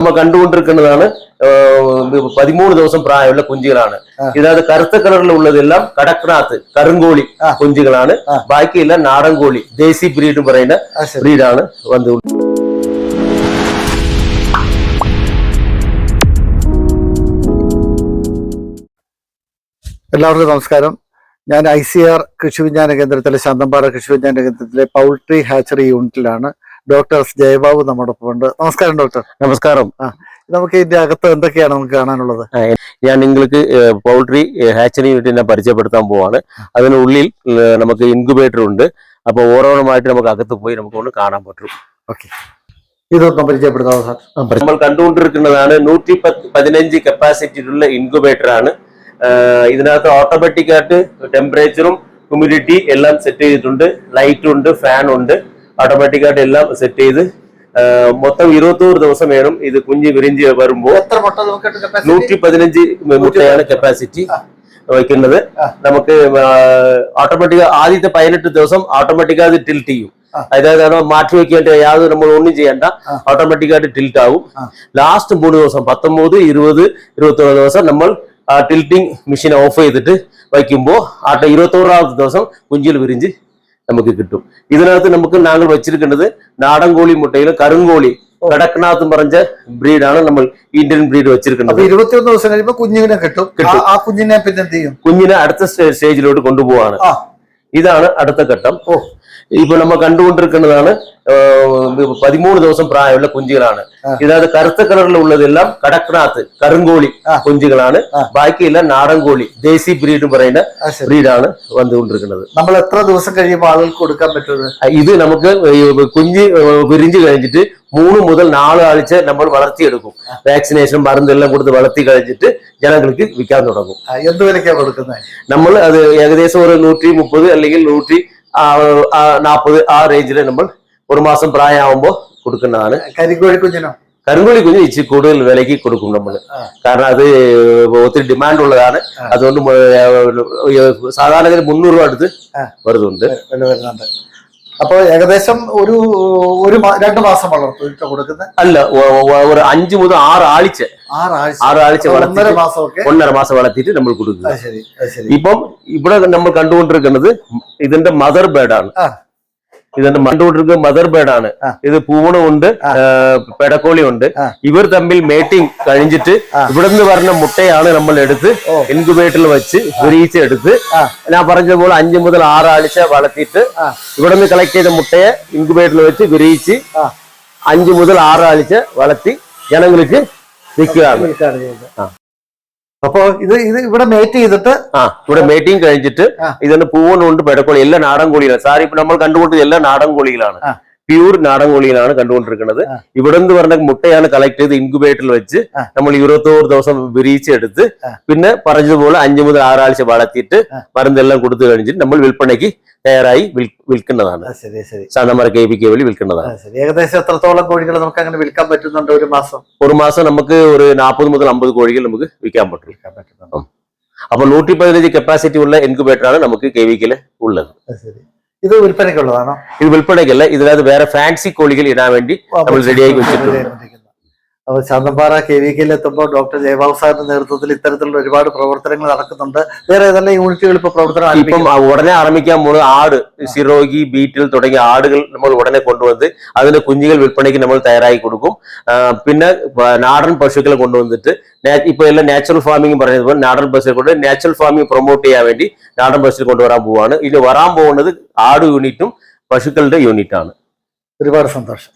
നമ്മൾ കണ്ടുകൊണ്ടിരിക്കുന്നതാണ് 13 ദിവസം പ്രായമുള്ള കുഞ്ചുകളാണ്. ഇതായത് കറുത്ത കളറിലുള്ളതെല്ലാം കടക്നാത്ത് കറുങ്കോളി കുഞ്ചുകളാണ്. ബാക്കിയെല്ലാം നാടൻ കോഴി ദേശി ബ്രീഡ് പറയുന്ന ബ്രീഡാണ് വന്നു. എല്ലാവർക്കും നമസ്കാരം. ഞാൻ ICR കൃഷി വിജ്ഞാന കേന്ദ്രത്തിലെ ശാന്തമ്പാറ കൃഷി വിജ്ഞാന കേന്ദ്രത്തിലെ പൗൾട്രി ഹാച്ചറി യൂണിറ്റിലാണ്. ഡോക്ടർ ജയബാബു നമ്മോടൊപ്പം ഉണ്ട്. നമസ്കാരം ഡോക്ടർ. നമസ്കാരം. നമുക്ക് ഇതിന്റെ അകത്ത് എന്തൊക്കെയാണ് നമുക്ക് കാണാനുള്ളത്? ഞാൻ നിങ്ങൾക്ക് പൗൾട്രി ഹാച്ചറി യൂണിറ്റിനെ പരിചയപ്പെടുത്താൻ പോവാണ്. അതിനുള്ളിൽ നമുക്ക് ഇൻക്യുബേറ്റർ ഉണ്ട്. അപ്പൊ ഓരോന്നുമായിട്ട് നമുക്ക് അകത്ത് പോയി നമുക്ക് കാണാൻ പറ്റും. ഓക്കെ, ഇതൊന്നും പരിചയപ്പെടുത്താമോ സാർ? നമ്മൾ കണ്ടുകൊണ്ടിരിക്കുന്നതാണ് 115 കപ്പാസിറ്റിയുള്ള ഇൻക്യുബേറ്റർ ആണ്. ഇതിനകത്ത് ഓട്ടോമാറ്റിക് ആയിട്ട് ടെമ്പറേച്ചറും ഹ്യൂമിഡിറ്റി എല്ലാം സെറ്റ് ചെയ്തിട്ടുണ്ട്. ലൈറ്റ് ഉണ്ട്, ഫാൻ ഉണ്ട്, ഓട്ടോമാറ്റിക് ആയിട്ട് എല്ലാം സെറ്റ് ചെയ്ത് മൊത്തം 21 ദിവസം വേണം ഇത് കുഞ്ഞ് വിരിഞ്ച് വരുമ്പോൾ. 115 മുട്ടയാണ് കപ്പാസിറ്റി വയ്ക്കുന്നത്. നമുക്ക് ഓട്ടോമാറ്റിക് ആദ്യത്തെ 18 ദിവസം ഓട്ടോമാറ്റിക് ആയിട്ട് ടിൽറ്റ് ചെയ്യും. അതായത് മാറ്റി വെക്കേണ്ട യാതൊരു നമ്മൾ ഒന്നും ചെയ്യേണ്ട, ഓട്ടോമാറ്റിക് ആയിട്ട് ടിൽറ്റ് ആവും. ലാസ്റ്റ് 3 ദിവസം 19, 20, 21 ദിവസം നമ്മൾ ടിൽറ്റിംഗ് മെഷീൻ ഓഫ് ചെയ്തിട്ട് വയ്ക്കുമ്പോൾ 21ാമത്തെ ദിവസം കുഞ്ചിൽ വിരിഞ്ച് നമുക്ക് കിട്ടും. ഇതിനകത്ത് നമുക്ക് ഞങ്ങൾ വെച്ചിരിക്കുന്നത് നാടൻ കോഴി മുട്ടയിലും കറുങ്കോളി കടക്നാത്ത് പറഞ്ഞ ബ്രീഡാണ് നമ്മൾ ഇന്ത്യൻ ബ്രീഡ് വെച്ചിരിക്കുന്നത്. 21 ദിവസം കഴിയുമ്പോൾ കുഞ്ഞിനെ കിട്ടും. ആ കുഞ്ഞിനെ പിന്നെ എന്ത് ചെയ്യും? കുഞ്ഞിനെ അടുത്ത സ്റ്റേജിലോട്ട് കൊണ്ടുപോവാണ്. ഇതാണ് അടുത്ത ഘട്ടം. ഇപ്പൊ നമ്മൾ കണ്ടുകൊണ്ടിരിക്കുന്നതാണ് 13 ദിവസം പ്രായമുള്ള കുഞ്ചുകളാണ്. ഇതായത് കറുത്ത കളറിലുള്ളതെല്ലാം കടക്നാത്ത് കറുങ്കോളി കുഞ്ചുകളാണ്. ബാക്കിയെല്ലാം നാടൻ കോഴി ദേശി ബ്രീഡ് പറയുന്ന ബ്രീഡാണ് വന്നുകൊണ്ടിരിക്കുന്നത്. നമ്മൾ എത്ര ദിവസം കഴിയുമ്പോൾ ആളുകൾക്ക് കൊടുക്കാൻ പറ്റുന്നത്? ഇത് നമുക്ക് കുഞ്ഞ് വിരിഞ്ഞു കഴിഞ്ഞിട്ട് 3 മുതൽ 4 ആഴ്ച നമ്മൾ വളർത്തിയെടുക്കും. വാക്സിനേഷൻ മരുന്നെല്ലാം കൊടുത്ത് വളർത്തി കഴിഞ്ഞിട്ട് ജനങ്ങൾക്ക് വിൽക്കാൻ തുടങ്ങും. എന്ത് വിലക്കാണ് കൊടുക്കുന്നത്? നമ്മൾ അത് ഏകദേശം ഒരു 130 അല്ലെങ്കിൽ 140 ആ റേഞ്ചില് നമ്മൾ 1 മാസം പ്രായമാകുമ്പോൾ കൊടുക്കുന്നതാണ്. കരിങ്കോഴി കുഞ്ഞിനോ? കരുങ്കോഴി കുഞ്ഞ് ഇച്ചിരി കൂടുതൽ വിലയ്ക്ക് കൊടുക്കും നമ്മൾ. കാരണം അത് ഒത്തിരി ഡിമാൻഡ് ഉള്ളതാണ്. അതുകൊണ്ട് സാധാരണ 300 രൂപ അടുത്ത് വരുന്നുണ്ട്. അപ്പൊ ഏകദേശം ഒരു 2 മാസം വളർത്തും കൊടുക്കുന്നത്? അല്ല, ഒരു 5 മുതൽ 6 ആഴ്ച 6 ആഴ്ച 1.5 മാസം വളർത്തിയിട്ട് നമ്മൾ കൊടുക്കുന്നത്. ഇപ്പം ഇവിടെ നമ്മൾ കണ്ടുകൊണ്ടിരിക്കുന്നത് ഇതിന്റെ മദർ ബേഡാണ്. മദർ ബേഡാണ്. ഇത് പൂവണമുണ്ട്, പെടക്കോളി ഉണ്ട്. ഇവർ തമ്മിൽ മേറ്റിംഗ് കഴിഞ്ഞിട്ട് ഇവിടെ നിന്ന് പറഞ്ഞ മുട്ടയാണ് നമ്മൾ എടുത്ത് ഇൻക്യുബേറ്ററിൽ വെച്ച് വിരിയിച്ചെടുത്ത് ഞാൻ പറഞ്ഞതുപോലെ 5 മുതൽ 6 ആഴ്ച വളർത്തിയിട്ട് ഇവിടെ നിന്ന് കളക്ട് ചെയ്ത മുട്ടയെ ഇൻക്യുബേറ്ററിൽ വെച്ച് വിരിയിച്ച് 5 മുതൽ 6 ആഴ്ച വളർത്തി ജനങ്ങൾക്ക് വിൽക്കുകയാണ്. അപ്പൊ ഇത് ഇവിടെ മേറ്റ് ചെയ്തിട്ട് ഇവിടെ മേറ്റിംഗ് കഴിഞ്ഞിട്ട് ഇതിന്റെ പൂവനുണ്ട്, പെടക്കോളി എല്ലാം നാടൻ കോഴിയിലാണ്. സാർ ഇപ്പൊ നമ്മൾ കണ്ടുകൊണ്ടത് എല്ലാം നാടൻ കോഴിയിലാണ്, പ്യൂർ നാടൻ കോഴിയിലാണ് കണ്ടുകൊണ്ടിരിക്കുന്നത്. ഇവിടെ നിന്ന് പറഞ്ഞ മുട്ടയാണ് കളക്ട് ചെയ്ത് ഇൻക്യുബേറ്ററിൽ വെച്ച് നമ്മൾ 21 ദിവസം വിരിയിച്ചെടുത്ത് പിന്നെ പറഞ്ഞതുപോലെ 5 മുതൽ 6 ആഴ്ച വളർത്തിയിട്ട് മരുന്നെല്ലാം കൊടുത്തു കഴിഞ്ഞിട്ട് നമ്മൾ വിൽപ്പനയ്ക്ക് തയ്യാറായി വിൽക്കുന്നതാണ്. സാധാരണ KVK വഴി വിൽക്കുന്നതാണ്. ഏകദേശം എത്രത്തോളം കോഴികൾ നമുക്ക് അങ്ങനെ വിൽക്കാൻ പറ്റുന്നുണ്ട്? ഒരു മാസം നമുക്ക് ഒരു 40 മുതൽ 50 കോഴികൾ നമുക്ക് വിൽക്കാൻ പറ്റും. അപ്പൊ 115 കപ്പാസിറ്റി ഉള്ള ഇൻക്യുബേറ്റർ ആണ് നമുക്ക് KVK ഉള്ളത്. ഇത് വിൽപ്പനയ്ക്കുള്ളതാണോ? ഇത് വിൽപ്പനയ്ക്കല്ല, ഇതിനകത്ത് വേറെ ഫാൻസി കോഴികൾ ഇടാൻ വേണ്ടി നമ്മൾ റെഡിയാക്കി വെച്ചിട്ടുണ്ട്. അപ്പോൾ ശാന്തമ്പാറ KVKയിൽ എത്തുമ്പോൾ ഡോക്ടർ ജയബാബു സാറിന്റെ നേതൃത്വത്തിൽ ഇത്തരത്തിലുള്ള ഒരുപാട് പ്രവർത്തനങ്ങൾ നടക്കുന്നുണ്ട്. വേറെ ഏതെല്ലാം യൂണിറ്റുകൾ ഇപ്പൊ പ്രവർത്തനം? ഇപ്പം ഉടനെ ആരംഭിക്കാൻ പോകുന്നത് ആട്, സിറോഗി, ബീറ്റിൽ തുടങ്ങിയ ആടുകൾ നമ്മൾ ഉടനെ കൊണ്ടുവന്ന് അതിന്റെ കുഞ്ഞുങ്ങൾ വിൽപ്പനയ്ക്ക് നമ്മൾ തയ്യാറായി കൊടുക്കും. പിന്നെ നാടൻ പശുക്കളെ കൊണ്ടുവന്നിട്ട് ഇപ്പൊ എല്ലാം നാച്ചുറൽ ഫാമിംഗ് പറഞ്ഞതുപോലെ നാടൻ പശുക്കളെ കൊണ്ട് നാച്ചുറൽ ഫാമിംഗ് പ്രൊമോട്ട് ചെയ്യാൻ വേണ്ടി നാടൻ പശുക്കൾ കൊണ്ടുവരാൻ പോവാണ്. ഇത് വരാൻ പോകുന്നത് ആട് യൂണിറ്റും പശുക്കളുടെ യൂണിറ്റാണ്. ഒരുപാട് സന്തോഷം.